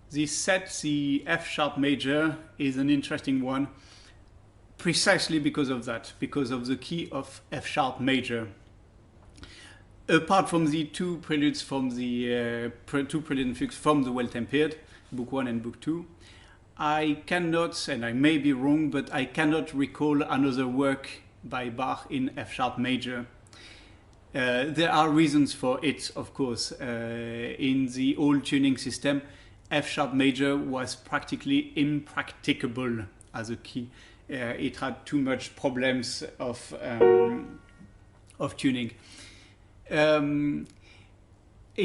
This set, the F sharp major, is an interesting one precisely because of that, because of the key of F sharp major. Apart from the two preludes from the two Prelude and Fugues from the Well Tempered, Book 1 and Book 2, I cannot, and I may be wrong, but I cannot recall another work by Bach in F sharp major. There are reasons for it, of course. In the old tuning system, F sharp major was practically impracticable as a key. It had too much problems of tuning. In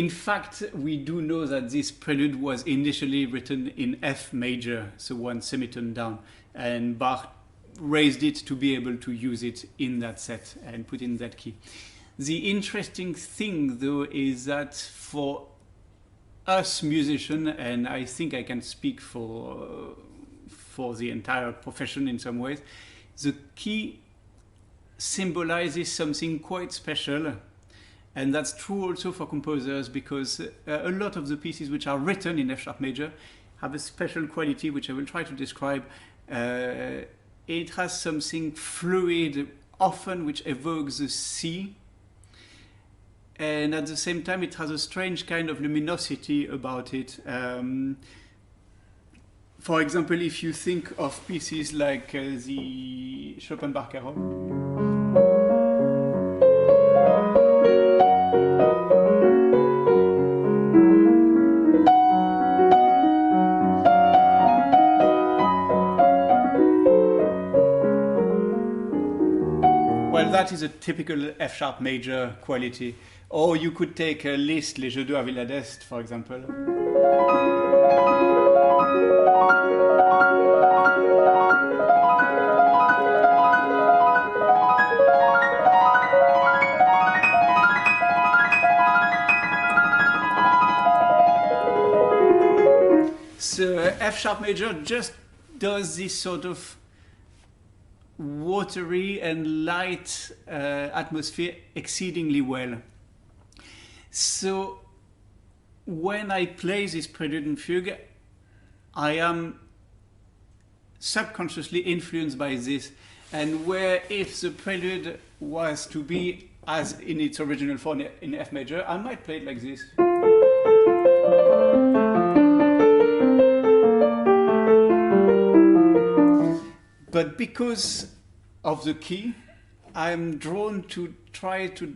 fact, we do know that this prelude was initially written in F major, so one semitone down, and Bach raised it to be able to use it in that set and put in that key. The interesting thing, though, is that for us musicians, and I think I can speak for the entire profession in some ways, the key symbolizes something quite special. And that's true also for composers, because a lot of the pieces which are written in F sharp major have a special quality which I will try to describe. It has something fluid, often which evokes the sea, and at the same time it has a strange kind of luminosity about it. For example, if you think of pieces like the Chopin Barcarolle, that is a typical F sharp major quality. Or you could take a Liszt, Les Jeux d'eau à Villa d'Est, for example. So F sharp major just does this sort of watery and light atmosphere exceedingly well. So when I play this Prelude and Fugue, I am subconsciously influenced by this. And where if the prelude was to be as in its original form in F major, I might play it like this. But because of the key, I'm drawn to try to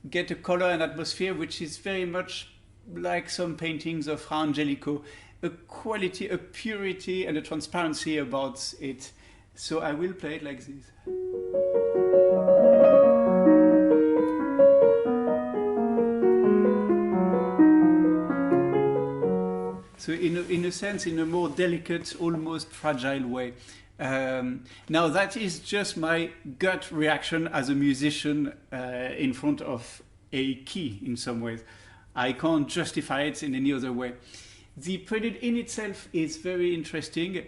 get a color and atmosphere which is very much like some paintings of Fra Angelico, a quality, a purity and a transparency about it. So I will play it like this. So in a sense, in a more delicate, almost fragile way. Now that is just my gut reaction as a musician in front of a key in some ways. I can't justify it in any other way. The prelude in itself is very interesting.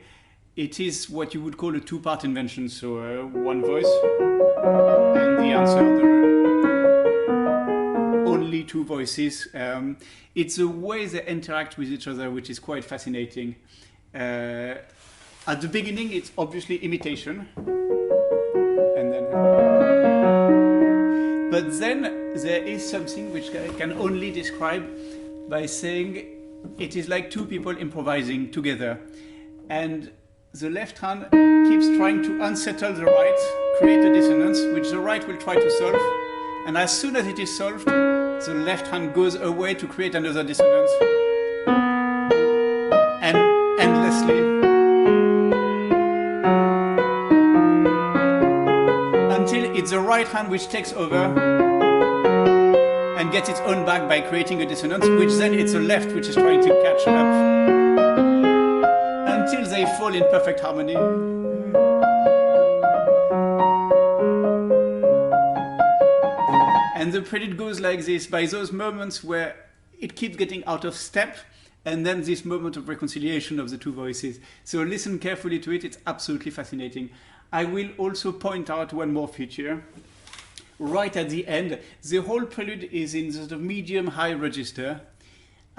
It is what you would call a two-part invention, so one voice and the answer, only two voices. It's a way they interact with each other which is quite fascinating. At the beginning, it's obviously imitation, and then, but then there is something which I can only describe by saying it is like two people improvising together, and the left hand keeps trying to unsettle the right, create a dissonance, which the right will try to solve, and as soon as it is solved, the left hand goes away to create another dissonance, and endlessly. It's the right hand which takes over and gets its own back by creating a dissonance, which then it's the left which is trying to catch up until they fall in perfect harmony. And the prelude goes like this, by those moments where it keeps getting out of step, and then this moment of reconciliation of the two voices. So listen carefully to it, it's absolutely fascinating. I will also point out one more feature. Right at the end, the whole prelude is in the medium-high register,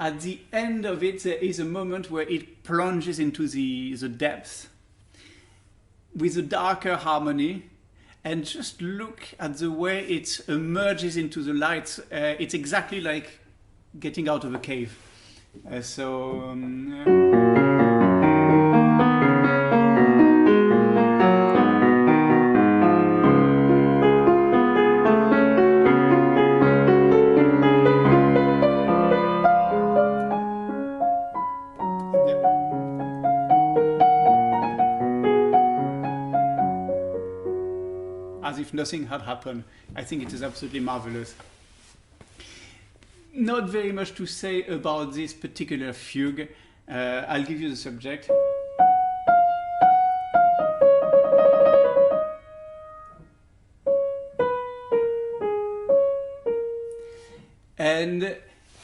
at the end of it, there is a moment where it plunges into the depths with a darker harmony. And just look at the way it emerges into the light. It's exactly like getting out of a cave. As if nothing had happened. I think it is absolutely marvelous. Not very much to say about this particular fugue. I'll give you the subject. And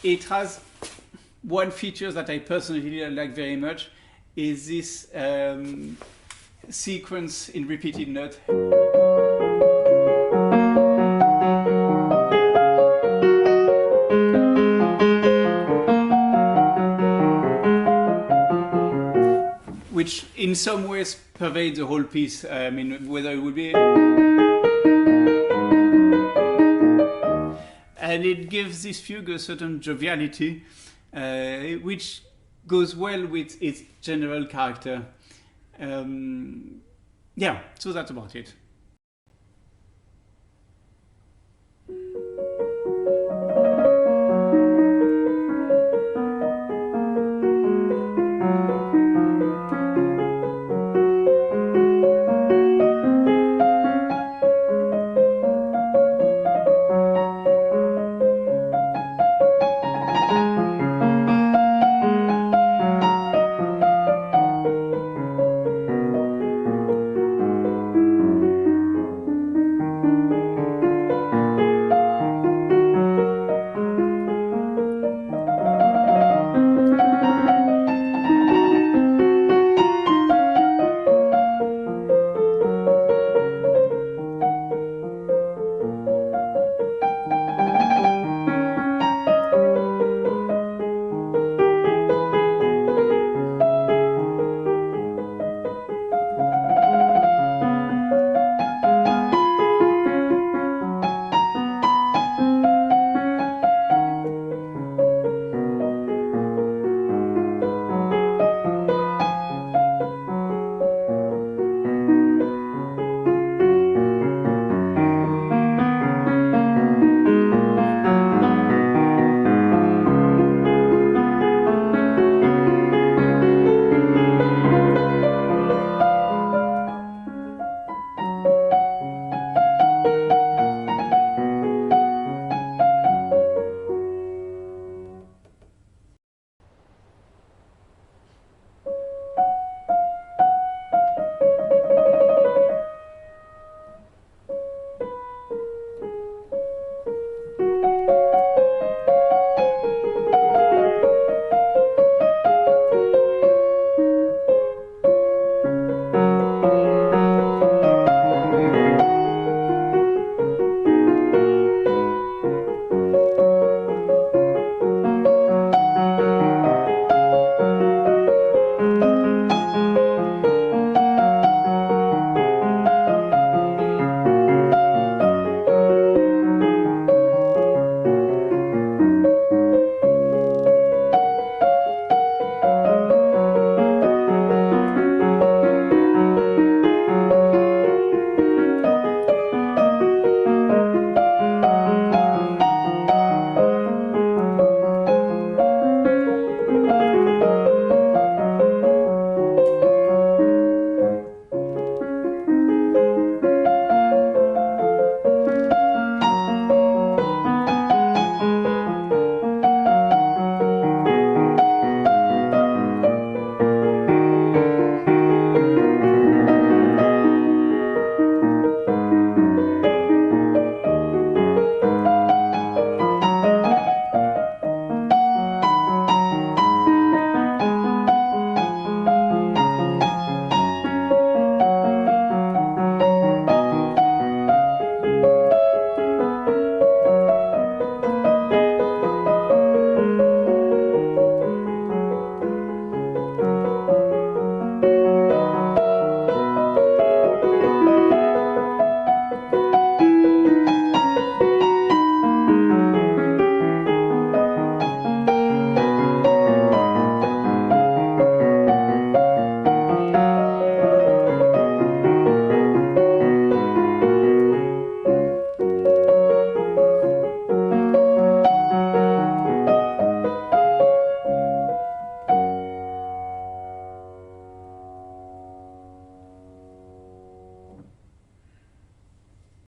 it has one feature that I personally like very much, is this sequence in repeated note. Which in some ways pervades the whole piece. I mean, whether it would be... And it gives this fugue a certain joviality, which goes well with its general character. Yeah, so that's about it.